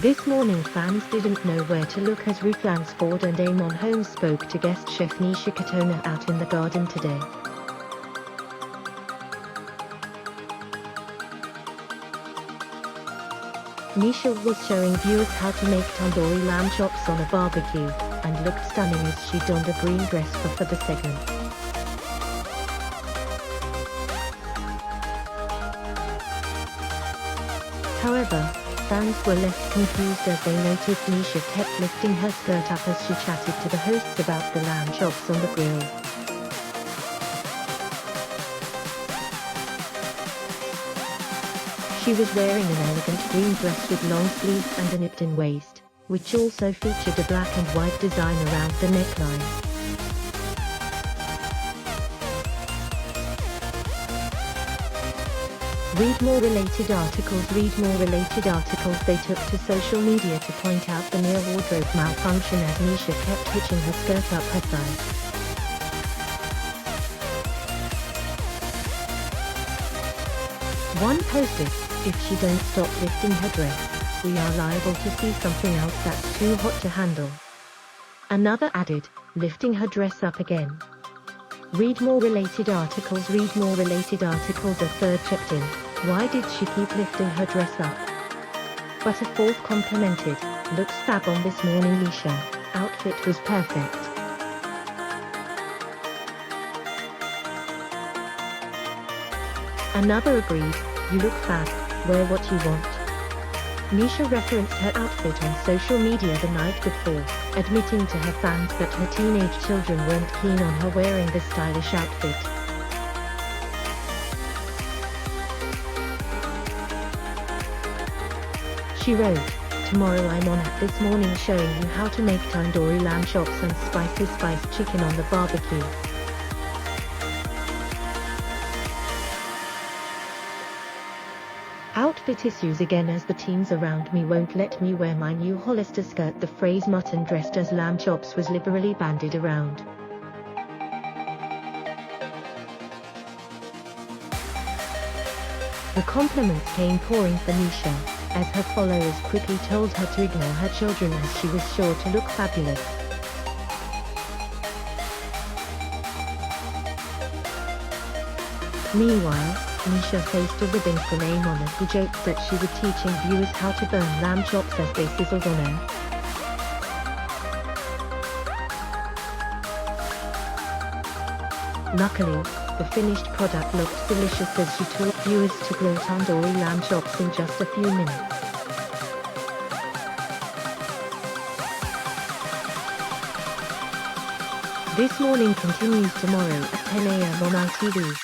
This morning fans didn't know where to look as Ruth Lansford and Amon Holmes spoke to guest chef Nisha Katona out in the garden today. Nisha was showing viewers how to make tandoori lamb chops on a barbecue, and looked stunning as she donned a green dress for the segment. However, fans were left confused as they noticed Nisha kept lifting her skirt up as she chatted to the hosts about the lamb chops on the grill. She was wearing an elegant green dress with long sleeves and a nipped-in waist, which also featured a black and white design around the neckline. Read more related articles. They took to social media to point out the near wardrobe malfunction as Nisha kept hitching her skirt up her thigh. One posted, "If she don't stop lifting her dress, we are liable to see something else that's too hot to handle." Another added, "Lifting her dress up again." Read more related articles. A third chipped in, "Why did she keep lifting her dress up?" But a fourth complimented, "Looks fab on this morning Nisha, outfit was perfect." Another agreed, "You look fab, wear what you want." Nisha referenced her outfit on social media the night before, admitting to her fans that her teenage children weren't keen on her wearing the stylish outfit. She wrote, "Tomorrow I'm on at this morning showing you how to make tandoori lamb chops and spicy spiced chicken on the barbecue." Outfit issues again as the teens around me won't let me wear my new Hollister skirt. The phrase "mutton dressed as lamb chops" was liberally bandied around. The compliments came pouring for Nisha, as her followers quickly told her to ignore her children as she was sure to look fabulous. Meanwhile, Nisha faced a ribbing from Amon as he joked that she was teaching viewers how to burn lamb chops as they sizzled on air. Luckily, the finished product looked delicious as she taught viewers to grill tandoori lamb chops in just a few minutes. This morning continues tomorrow at 10 a.m. on ITV.